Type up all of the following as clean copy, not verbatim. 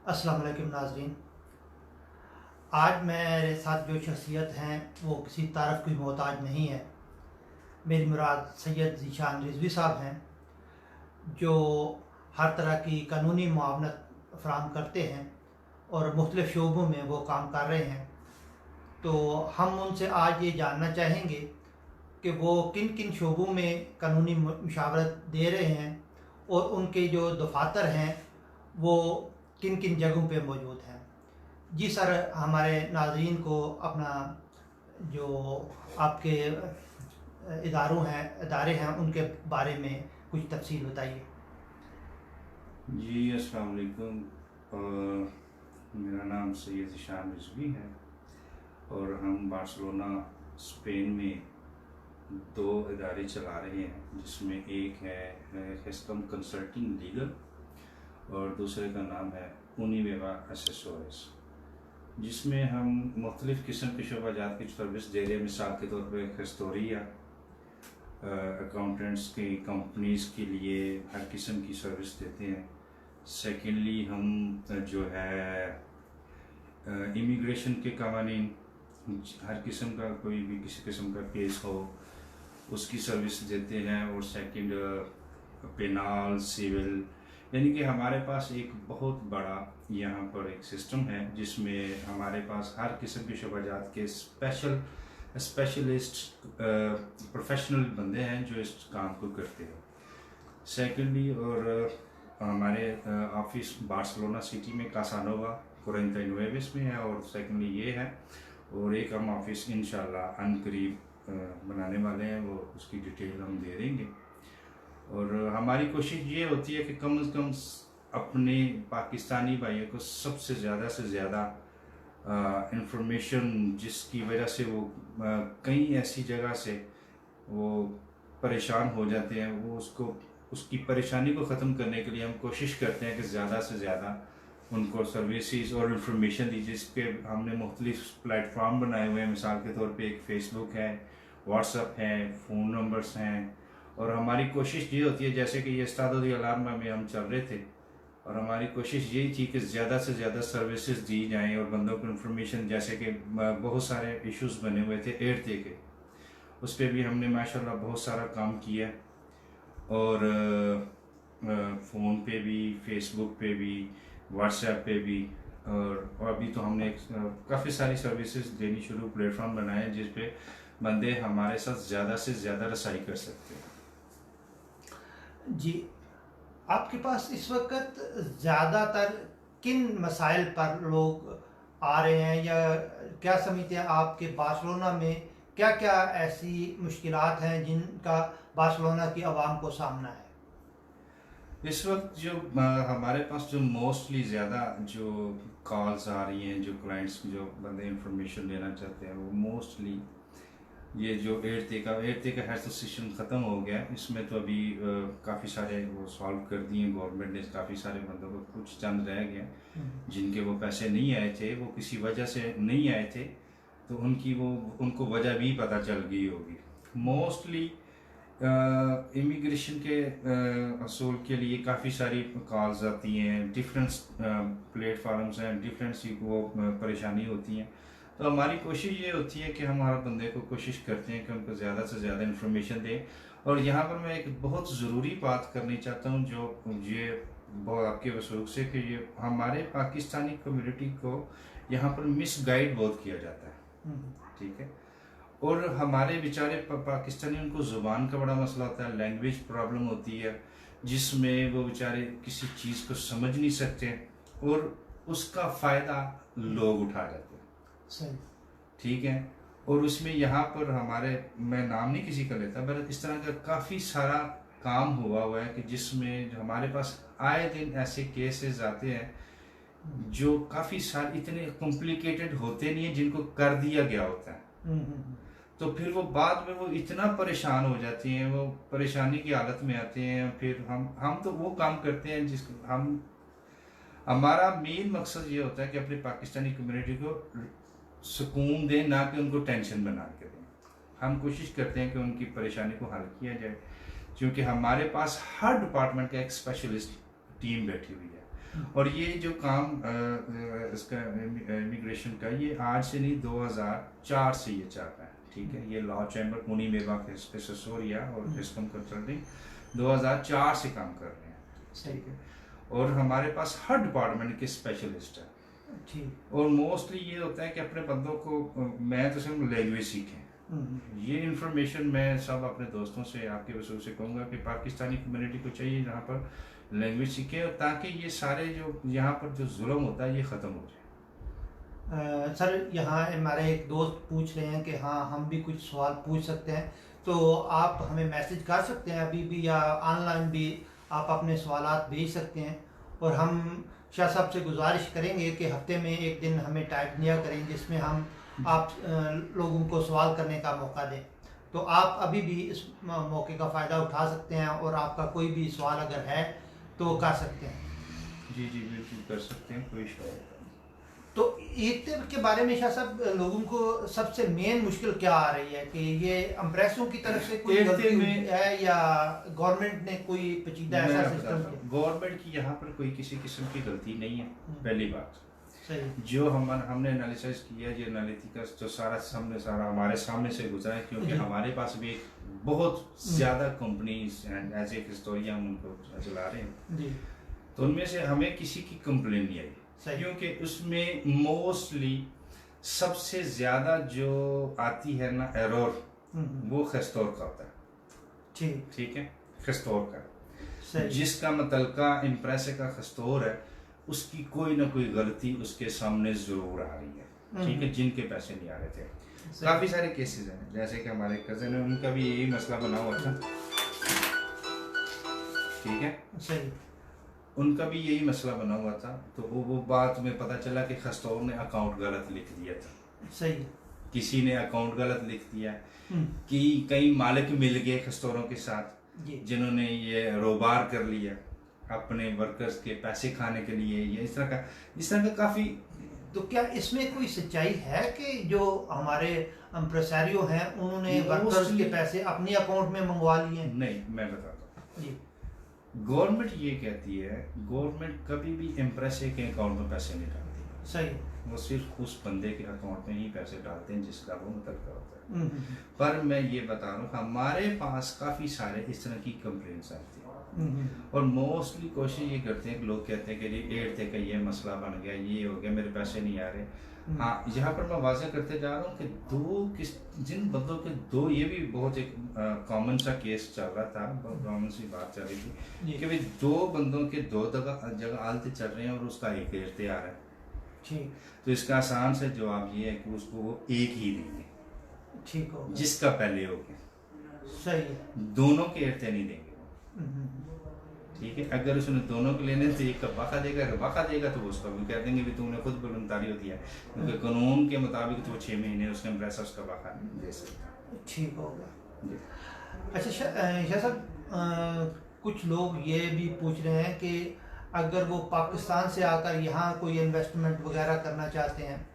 अस्सलाम वालेकुम नाज़रीन। आज मेरे साथ जो शख्सियत हैं वो किसी तारफ़ की मोहताज नहीं है। मेरी मुराद सैयद ज़ीशान रिज़वी साहब हैं, जो हर तरह की कानूनी मुआवनत फ़राहम करते हैं और मुख्तलिफ़ शोबों में वो काम कर रहे हैं। तो हम उनसे आज ये जानना चाहेंगे कि वो किन किन शोबों में कानूनी मशावरत दे रहे हैं और उनके जो दफ़ातर हैं वो किन किन जगहों पे मौजूद हैं। जी सर, हमारे नाज़रीन को अपना जो आपके इदारे हैं उनके बारे में कुछ तफसील बताइए। जी अस्सलाम वालेकुम। मेरा नाम सैयद ज़ीशान रिज़वी है और हम बार्सिलोना स्पेन में दो इदारे चला रहे हैं, जिसमें एक है हेस्कम कंसल्टिंग लीगल और दूसरे का नाम है उनिवेवा एसेसोरिस, जिसमें हम मुख्तलिफ़ किस्म के शोबाजात की सर्विस दे रहे हैं। मिसाल के तौर पर हिस्टोरिया अकाउंटेंट्स की कंपनीज़ के लिए हर किस्म की सर्विस देते हैं। सेकेंडली हम जो है इमिग्रेशन के कवानीन, हर किस्म का कोई भी किसी किस्म का केस हो उसकी सर्विस देते हैं। और सेकंड पेनाल सिविल, यानी कि हमारे पास एक बहुत बड़ा यहाँ पर एक सिस्टम है जिसमें हमारे पास हर किस्म के शोबाजात के स्पेशलिस्ट प्रोफेशनल बंदे हैं जो इस काम को करते हैं। सेकेंडली और हमारे ऑफिस बार्सिलोना सिटी में कासानोवा 49 में है और सेकेंडली ये है, और एक हम ऑफिस इंशाल्लाह अनकरीब बनाने वाले हैं, वो उसकी डिटेल हम दे देंगे। और हमारी कोशिश ये होती है कि कम से कम अपने पाकिस्तानी भाइयों को सबसे ज़्यादा से ज़्यादा इंफॉर्मेशन, जिसकी वजह से वो कई ऐसी जगह से वो परेशान हो जाते हैं, वो उसकी परेशानी को ख़त्म करने के लिए हम कोशिश करते हैं कि ज़्यादा से ज़्यादा उनको सर्विसेज और इन्फॉर्मेशन दी, जिस पे हमने मुख्तलिफ प्लेटफॉर्म बनाए हुए हैं। मिसाल के तौर पे एक फ़ेसबुक है, व्हाट्सअप है, फ़ोन नंबर्स हैं। और हमारी कोशिश ये होती है, जैसे कि ये इस्ताद अलार्मा में हम चल रहे थे, और हमारी कोशिश यही थी कि ज़्यादा से ज़्यादा सर्विसेज दी जाएँ और बंदों को इन्फॉर्मेशन, जैसे कि बहुत सारे इश्यूज़ बने हुए थे एयरटे के, उस पर भी हमने माशाल्लाह बहुत सारा काम किया। और फ़ोन पे भी, फेसबुक पे भी, व्हाट्सएप पे भी, और अभी तो हमने काफ़ी सारी सर्विसेज देनी शुरू प्लेटफॉर्म बनाए हैं जिस पे बंदे हमारे साथ ज़्यादा से ज़्यादा रसाई कर सकते हैं। जी, आपके पास इस वक्त ज़्यादातर किन मसाइल पर लोग आ रहे हैं, या क्या समझते हैं आपके बार्सिलोना में क्या क्या ऐसी मुश्किलात हैं जिनका बार्सिलोना की आवाम को सामना है? इस वक्त जो हमारे पास जो मोस्टली ज़्यादा जो कॉल्स आ रही हैं, जो क्लाइंट्स जो बंदे इंफॉर्मेशन लेना चाहते हैं, वो मोस्टली ये जो एट्थ का हेल्थ सेशन ख़त्म हो गया, इसमें तो अभी काफ़ी सारे वो सॉल्व कर दिए गवर्नमेंट ने। काफ़ी सारे बंदों को कुछ चंद रह गया जिनके वो पैसे नहीं आए थे, वो किसी वजह से नहीं आए थे, तो उनको वजह भी पता चल गई होगी। मोस्टली इमिग्रेशन के असूल के लिए काफ़ी सारी कॉल्स आती हैं, डिफरेंट प्लेटफार्म्स हैं, डिफरेंट सी वो परेशानी होती हैं। तो हमारी कोशिश ये होती है कि हम हर बंदे को कोशिश करते हैं कि उनको ज़्यादा से ज़्यादा इन्फॉर्मेशन दें। और यहाँ पर मैं एक बहुत ज़रूरी बात करनी चाहता हूँ, जो ये बहुत आपके वसूख से, कि ये हमारे पाकिस्तानी कम्युनिटी को यहाँ पर मिसगाइड बहुत किया जाता है, ठीक है। और हमारे बेचारे पाकिस्तानी, उनको ज़ुबान का बड़ा मसला होता है, लैंग्वेज प्रॉब्लम होती है, जिसमें वो बेचारे किसी चीज़ को समझ नहीं सकते और उसका फ़ायदा लोग उठा जाते हैं। सही, ठीक है। और उसमें यहाँ पर हमारे, मैं नाम नहीं किसी का लेता, पर इस तरह का काफ़ी सारा काम हुआ है कि जिसमें हमारे पास आए दिन ऐसे केसेस आते हैं जो काफ़ी सारे इतने कॉम्प्लिकेटेड होते नहीं हैं, जिनको कर दिया गया होता है। तो फिर वो बाद में वो इतना परेशान हो जाती हैं, वो परेशानी की हालत में आते हैं। फिर हम तो वो काम करते हैं जिसको हमारा मेन मकसद ये होता है कि अपनी पाकिस्तानी कम्युनिटी को सुकून दें, ना कि उनको टेंशन बना के दें। हम कोशिश करते हैं कि उनकी परेशानी को हल किया जाए, क्योंकि हमारे पास हर डिपार्टमेंट का एक स्पेशलिस्ट टीम बैठी हुई है। और ये जो काम इसका इमिग्रेशन का, ये आज से नहीं, 2004 से ये चल रहा है, ठीक है। ये लॉ चैम्बर पुणे मेवा एसोसिया और हिस्कम कंसल्टिंग 2004 से काम कर रहे हैं, ठीक है। और हमारे पास हर डिपार्टमेंट के स्पेशलिस्ट है, ठीक। और मोस्टली ये होता है कि अपने बंदों को, मैं तो सिर्फ लैंग्वेज सीखें। ये इन्फॉर्मेशन मैं सब अपने दोस्तों से, आपके वसूल से कहूँगा कि पाकिस्तानी कम्युनिटी को चाहिए जहाँ पर लैंग्वेज सीखें, और ताकि ये सारे जो यहाँ पर जो जुल्म होता है ये ख़त्म हो जाए। सर, यहाँ हमारे एक दोस्त पूछ रहे हैं कि हाँ हम भी कुछ सवाल पूछ सकते हैं, तो आप हमें मैसेज कर सकते हैं अभी भी, या ऑनलाइन भी आप अपने सवालात भेज सकते हैं। और हम शाह साहब से गुजारिश करेंगे कि हफ्ते में एक दिन हमें टाइम दिया करें जिसमें हम आप लोगों को सवाल करने का मौका दें। तो आप अभी भी इस मौके का फ़ायदा उठा सकते हैं, और आपका कोई भी सवाल अगर है तो कर सकते हैं। जी जी बिल्कुल कर सकते हैं, कोई इशू नहीं। तो ईद के बारे में शाह साहब लोगों को सबसे मेन मुश्किल क्या आ रही है कि ये अम्प्रेसों की तरफ से कोई गलती में है, या गवर्नमेंट ने कोई पेचीदा ऐसा सिस्टम किया? गवर्नमेंट की यहाँ पर कोई किसी किस्म की गलती नहीं है, पहली बात। सही। जो हमने एनालिसिस किया, जो एनालिटिकल जो सारा हमारे सामने से गुजरा है, क्योंकि हमारे पास भी बहुत ज़्यादा कंपनीज एज ए हिस्टोरियन हम उनको चला रहे हैं जी। तो उनमें से हमें किसी की कंप्लेन नहीं आई, क्योंकि उसमें मोस्टली सबसे ज़्यादा जो आती है ना एरर, वो खस्तौर का होता है। ठीक है, खस्तौर का, जिसका मुतलका इम्प्रेस का खस्तौर है, उसकी कोई ना कोई गलती उसके सामने जरूर आ रही है, ठीक है, जिनके पैसे नहीं आ रहे थे। काफी सारे केसेस हैं, जैसे कि हमारे कजन है, उनका भी यही मसला बना हुआ था, ठीक है, सही, उनका भी यही मसला बना हुआ था। तो वो बात में पता चला कि खस्तौर ने अकाउंट गलत लिख दिया था, सही, किसी ने अकाउंट गलत लिख दिया, कि कई मालिक मिल गए खस्तौरों के साथ जिन्होंने ये रोबार कर लिया अपने वर्कर्स के पैसे खाने के लिए, या इस तरह का काफी। तो क्या इसमें कोई सच्चाई है कि जो हमारे एम्प्रेसारियो हैं उन्होंने वर्कर्स के पैसे अपने अकाउंट में मंगवा लिए? नहीं, मैं बताता हूँ जी। गवर्नमेंट ये कहती है, गवर्नमेंट कभी भी एम्प्रेसे के अकाउंट में पैसे नहीं डालती, सही, वो सिर्फ उस बंदे के अकाउंट में ही पैसे डालते हैं जिसका वो मुतलका होता है। पर मैं ये बता रहा हूँ, हमारे पास काफ़ी सारे इस तरह की कंप्लेंट्स आती हैं, और मोस्टली कोशिश ये करते हैं कि लोग कहते हैं कि जी एड थे का ये मसला बन गया, ये हो गया, मेरे पैसे नहीं आ रहे। हाँ, यहाँ पर मैं वाज़ेह करते जा रहा हूँ कि जिन बंदों के दो, ये भी बहुत एक कॉमन सा केस चल रहा था, बहुत कॉमन सी बात चल रही थी कि भाई दो बंदों के दो जगह आलते चल रहे हैं और उसका एक एड आ रहा है, ठीक। तो इसका आसान से जवाब ये है कि उसको वो एक ही देंगे, ठीक हो, जिसका पहले हो गया, सही, दोनों के एड नहीं देंगे, ठीक है। अगर उसने दोनों को लेने तो एक का बाका देगा तो उसका भी कह देंगे भी तूने खुद वॉलंटरी दिया है, क्योंकि कानून के मुताबिक तो 6 महीने उसने एम्प्रेस उसका बाका नहीं दे सकता, ठीक होगा। अच्छा शाह साहब, कुछ लोग ये भी पूछ रहे हैं कि अगर वो पाकिस्तान से आकर यहाँ कोई इन्वेस्टमेंट वगैरह करना चाहते हैं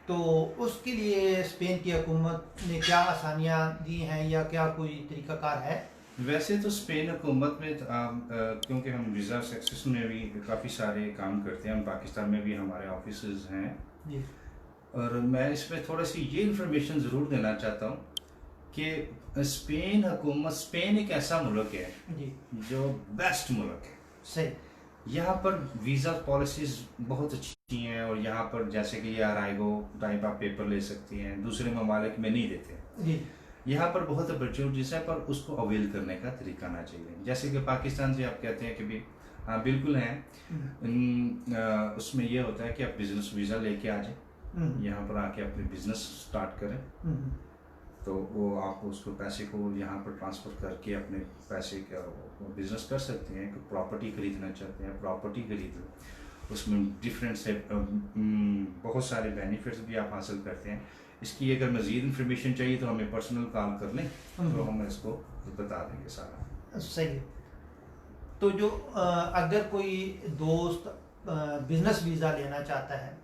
तो उसके लिए स्पेन की हुकूमत ने क्या आसानियाँ दी हैं, या क्या कोई तरीक़ाकार है? वैसे तो स्पेन हुकूमत में क्योंकि हम वीज़ा सक्सेस में भी काफ़ी सारे काम करते हैं, हम पाकिस्तान में भी हमारे ऑफिस हैं जी। और मैं इसमें थोड़ा सी ये इन्फॉर्मेशन ज़रूर देना चाहता हूँ कि स्पेन एक ऐसा मुल्क है जी जो बेस्ट मुल्क है, सही। यहाँ पर वीज़ा पॉलिसीज़ बहुत अच्छी हैं, और यहाँ पर जैसे कि ये अराइगो टाइप आप पेपर ले सकती हैं, दूसरे ममालिक में नहीं देते जी। यहाँ पर बहुत अपॉर्चुनिटीज है, पर उसको अवेल करने का तरीका आना चाहिए। जैसे कि पाकिस्तान से आप कहते हैं कि भी हाँ बिल्कुल हैं, उसमें यह होता है कि आप बिजनेस वीज़ा लेके आ जाए, यहाँ पर आके अपने बिजनेस स्टार्ट करें, तो वो आप उसको पैसे को यहाँ पर ट्रांसफ़र करके अपने पैसे का बिजनेस कर सकते हैं। कि प्रॉपर्टी खरीदना चाहते हैं, प्रॉपर्टी खरीद लो, उसमें डिफरेंट से बहुत सारे बेनिफिट्स भी आप हासिल करते हैं। इसकी अगर मज़ीद इन्फॉर्मेशन चाहिए तो हमें पर्सनल कॉल कर लें, तो हम इसको बता देंगे सारा, सही। तो जो अगर कोई दोस्त बिजनेस वीज़ा लेना चाहता है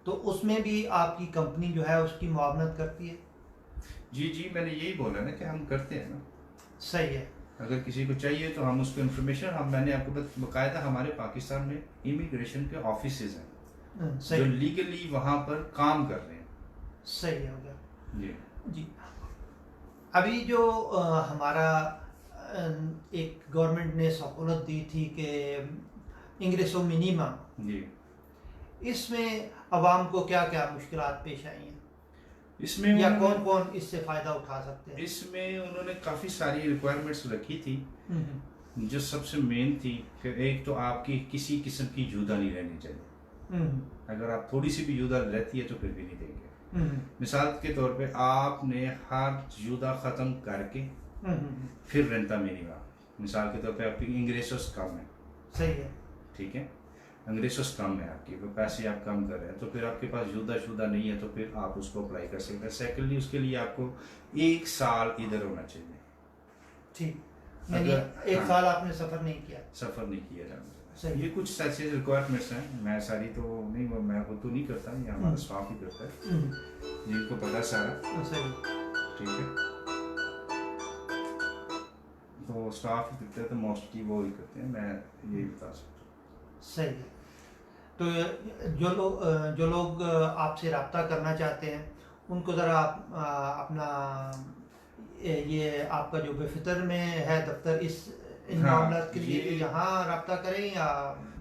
तो उसमें भी आपकी कंपनी जो है उसकी मुआवनत करती है? जी, मैंने यही बोला ना कि हम करते हैं ना, सही है। अगर किसी को चाहिए तो हम उसको इन्फॉर्मेशन मैंने आपको बकायदा हमारे पाकिस्तान में इमिग्रेशन के ऑफिसेज हैं जो सही लीगली वहाँ पर काम कर रहे हैं। सही हो गया जी जी। अभी जो हमारा एक गवर्नमेंट ने सहूलत दी थी कि इंग्रेसो मिनिमम, जी। इसमें अवाम को क्या क्या मुश्किलात पेश आई हैं इसमें या उन्होंने- कौन कौन इससे फ़ायदा उठा सकते हैं? इसमें उन्होंने काफ़ी सारी रिक्वायरमेंट्स रखी थी। हम्म, जो सबसे मेन थी कि एक तो आपकी किसी किस्म की जुदा नहीं रहनी चाहिए। हम्म, अगर आप थोड़ी सी भी जुदा रहती है तो फिर भी नहीं देंगे। हम्म, मिसाल के तौर पे आपने हर जुदा ख़त्म करके हम्म, फिर रेंटा मिनिमा, मिसाल के तौर पे आपकी इंग्रेसोस कम है, सही है। ठीक है, अंग्रेसोस कम है आपकी, वो पैसे आप कम कर रहे हैं, तो फिर आपके पास जुदा शुदा नहीं है तो फिर आप उसको अप्लाई कर सकते हैं। सेकेंडली उसके लिए आपको 1 साल इधर होना चाहिए, ठीक, यानी अगर- एक हाँ। साल आपने सफ़र नहीं किया। सफ़र नहीं किया जाना सही। चाहिए। ये कुछ ऐसे रिक्वायरमेंट्स हैं, मैं सारी तो नहीं, वो मैं वो तो नहीं करता, ये हमारा स्टाफ ही करता है जिनको पता सारा, सही। ठीक है, तो स्टाफ ही करते हैं, तो मोस्टली वो ही करते हैं, मैं यही बता सकता हूँ। सही है। तो जो लोग आपसे रब्ता करना चाहते हैं उनको ज़रा आप अपना ये आपका जो बेफितर में है दफ्तर, इन हाँ, मामलात के लिए ये- यहाँ रब्ता करें या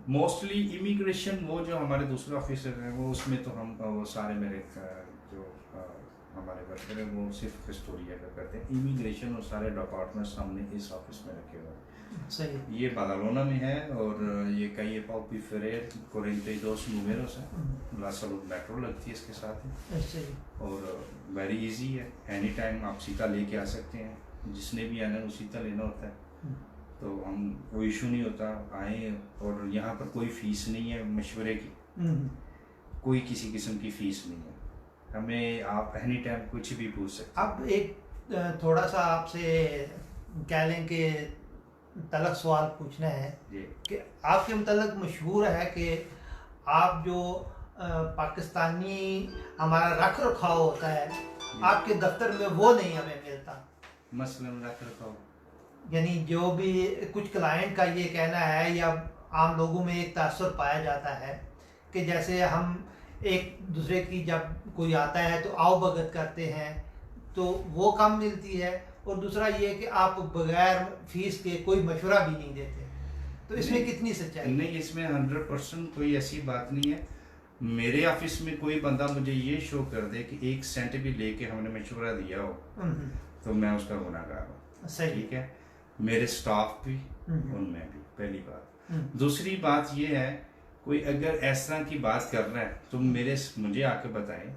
मोस्टली इमिग्रेशन वो जो हमारे दूसरे ऑफिसर हैं वो उसमें तो हम वो सारे मेरे जो हमारे वर्कर हैं वो सिर्फ हिस्टोरिया का करते हैं। इमिग्रेशन और सारे डिपार्टमेंट्स हमने इस ऑफिस में रखे हुए हैं। सही है। ये बादालोना में है और ये कई पाउपी फेरेर 42 números है, ला सलूट मेट्रो लगती है इसके साथ ही, सही। और वेरी इजी है, एनी टाइम आप सीता लेके आ सकते हैं, जिसने भी आना है वो सीता लेना होता है, तो हम कोई इशू नहीं होता, आए। और यहाँ पर कोई फीस नहीं है मशवरे की, कोई किसी किस्म की फीस नहीं है, हमें आप एनी टाइम कुछ भी पूछ सकते हैं। अब एक थोड़ा सा आपसे कह लें कि तलक सवाल पूछना है जी कि आपके मतलब मशहूर है कि आप जो पाकिस्तानी हमारा रख रखाव होता है आपके दफ्तर में वो नहीं हमें मिलता। मसलन रख रखाव, यानी जो भी कुछ क्लाइंट का ये कहना है या आम लोगों में एक तासुर पाया जाता है कि जैसे हम एक दूसरे की जब कोई आता है तो आओ भगत करते हैं तो वो कम मिलती है, और दूसरा ये कि आप बगैर फीस के कोई मशवरा भी नहीं देते, तो इसमें नहीं। कितनी सच्चाई है? नहीं, इसमें 100% कोई ऐसी बात नहीं है। मेरे ऑफिस में कोई बंदा मुझे ये शो कर दे कि 1 सेंट भी लेके हमने मशवरा दिया हो तो मैं उसका गुनाहगार हूँ, सही। ठीक है, मेरे स्टाफ भी उनमें भी, पहली बात। दूसरी बात ये है कोई अगर इस तरह की बात कर रहा है तो मुझे आके बताएं,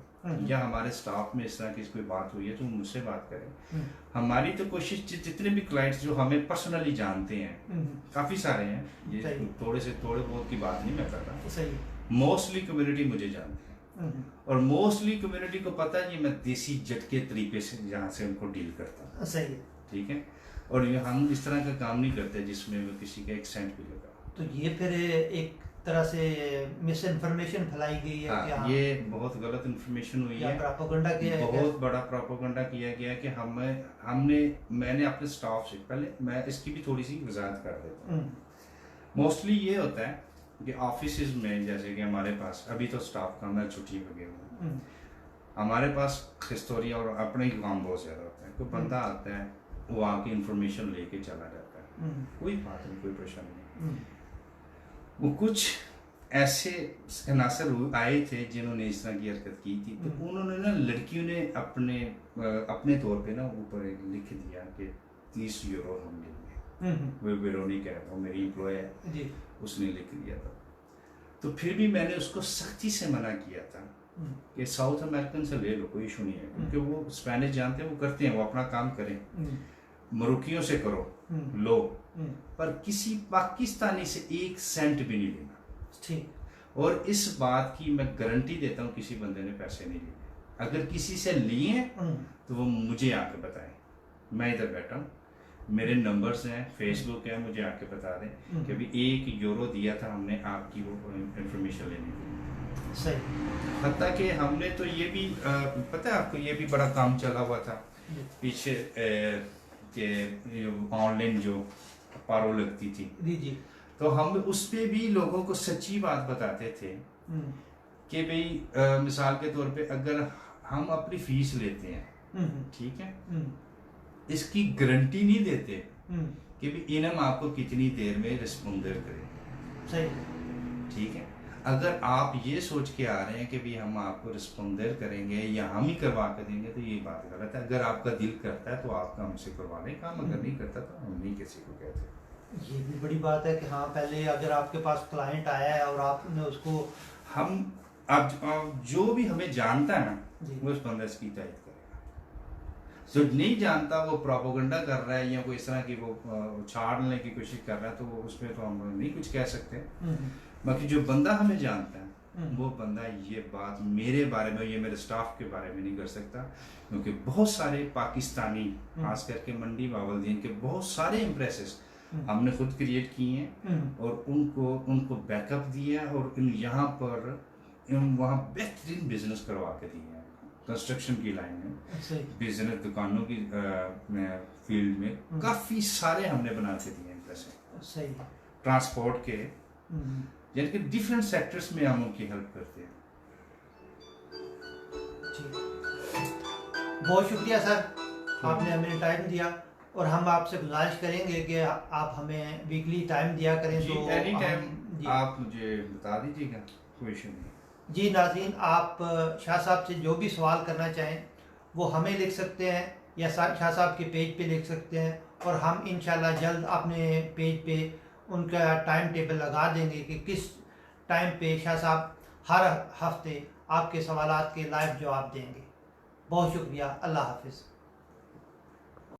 या हमारे स्टाफ में इस तरह की कोई बात हुई है तो मुझसे बात करें। हमारी तो कोशिश जितने भी क्लाइंट्स जो हमें पर्सनली जानते हैं काफ़ी सारे हैं, ये सही। थोड़े बहुत की बात नहीं मैं कर रहा, सही। मोस्टली कम्युनिटी मुझे जानती है और मोस्टली कम्युनिटी को पता है कि मैं देसी झटके तरीके से यहाँ से उनको डील करता हूँ, सही है। ठीक है, और ये हम इस तरह का काम नहीं करते जिसमें वो किसी का 1 सेंट भी लगा। तो ये फिर एक तरह से मिस इन्फॉर्मेशन फैलाई गई है हाँ, कि हाँ, ये बहुत गलत इन्फॉर्मेशन हुई या है, प्रोपेगेंडा किया है क्या? बहुत बड़ा प्रोपेगेंडा किया गया है कि मैंने अपने स्टाफ से, पहले मैं इसकी भी थोड़ी सी वजाहत कर देता हूँ। मोस्टली ये होता है कि ऑफिस में, जैसे कि हमारे पास अभी तो स्टाफ कम है, छुट्टी पे गए हुए हैं, हमारे पास हिस्टोरिया और अपने ही काम बहुत ज़्यादा होता है, कोई बंदा आता है वो आके इन्फॉर्मेशन लेके चला जाता है, कोई बात नहीं, कोई परेशानी नहीं। वो कुछ ऐसे अनासर आए थे जिन्होंने इस तरह की हरकत की थी, तो उन्होंने ना लड़कियों ने अपने तौर पे ना ऊपर लिख दिया कि 30 यूरो हम देंगे। वो वेरोनिका है, वो मेरी एम्प्लॉय है जी। उसने लिख दिया था, तो फिर भी मैंने उसको सख्ती से मना किया था कि साउथ अमेरिकन से ले लो, कोई इशू नहीं है, क्योंकि वो स्पेनिश जानते हैं, वो करते हैं, वो अपना काम करें, मरुकियों से करो लो, पर किसी पाकिस्तानी से 1 सेंट भी नहीं लेना, ठीक। और इस बात की मैं गारंटी देता हूँ किसी बंदे ने पैसे नहीं लिए, अगर किसी से लिए तो वो मुझे आके बताएं, मैं इधर बैठा हूँ, मेरे नंबर्स हैं, फेसबुक है, मुझे आके बता दें कि अभी 1 यूरो दिया था हमने आपकी वो इंफॉर्मेशन लेने के लिए। सही। हत्ता कि हमने तो ये भी पता है आपको, ये भी बड़ा काम चला हुआ था पीछे कि ऑनलाइन जो पारो लगती थी, जी। तो हम उस पे भी लोगों को सच्ची बात बताते थे कि भाई मिसाल के तौर पे अगर हम अपनी फीस लेते हैं, ठीक है, इसकी गारंटी नहीं देते कि भी इनम आपको कितनी देर में रिस्पॉन्डर करे। सही। ठीक है, अगर आप ये सोच के आ रहे हैं कि भी हम आपको रिस्पॉन्डर करेंगे या हम ही करवा कर देंगे, तो ये बात गलत है। अगर आपका दिल करता है तो आपका हमसे करवा लें काम, अगर नहीं करता तो हम नहीं किसी को कहते। ये भी बड़ी बात है कि हाँ, पहले अगर आपके पास क्लाइंट आया है और आपने उसको हम अब जो भी हमें जानता है ना, जी। वो उस बंदे की तारीफ करेगा। जो नहीं जानता वो प्रोपोगंडा कर रहा है या कोई इस तरह की वो छाड़ने की कोशिश कर रहा है, तो उसमें तो हम नहीं कुछ कह सकते। बाकी जो बंदा हमें जानता है वो बंदा ये बात मेरे बारे में, ये मेरे स्टाफ के बारे में नहीं कर सकता, क्योंकि बहुत सारे पाकिस्तानी, खास करके मंडी बावलदीन के बहुत सारे इम्प्रेसेस हमने खुद क्रिएट किए हैं और उनको बैकअप दिया है और यहाँ पर वहाँ बेहतरीन बिजनेस करवा के दिए हैं। कंस्ट्रक्शन की लाइन में, बिजनेस दुकानों की फील्ड में काफ़ी सारे हमने बना के दिए हैं पैसे। सही। ट्रांसपोर्ट के, यानी कि डिफरेंट सेक्टर्स में हम उनकी हेल्प करते हैं। बहुत शुक्रिया सर, आपने हमें टाइम दिया और हम आपसे गुजारिश करेंगे कि आप हमें वीकली टाइम दिया करें। जी, तो एनी टाइम आप मुझे बता दीजिएगा, कोई इशू नहीं। जी नाज़रीन, आप शाह साहब से जो भी सवाल करना चाहें वो हमें लिख सकते हैं या शाह साहब के पेज पे लिख सकते हैं, और हम इंशाल्लाह जल्द अपने पेज पे उनका टाइम टेबल लगा देंगे कि किस टाइम पे शाह साहब हर हफ्ते आपके सवालात के लाइव जवाब देंगे। बहुत शुक्रिया, अल्लाह हाफिज़।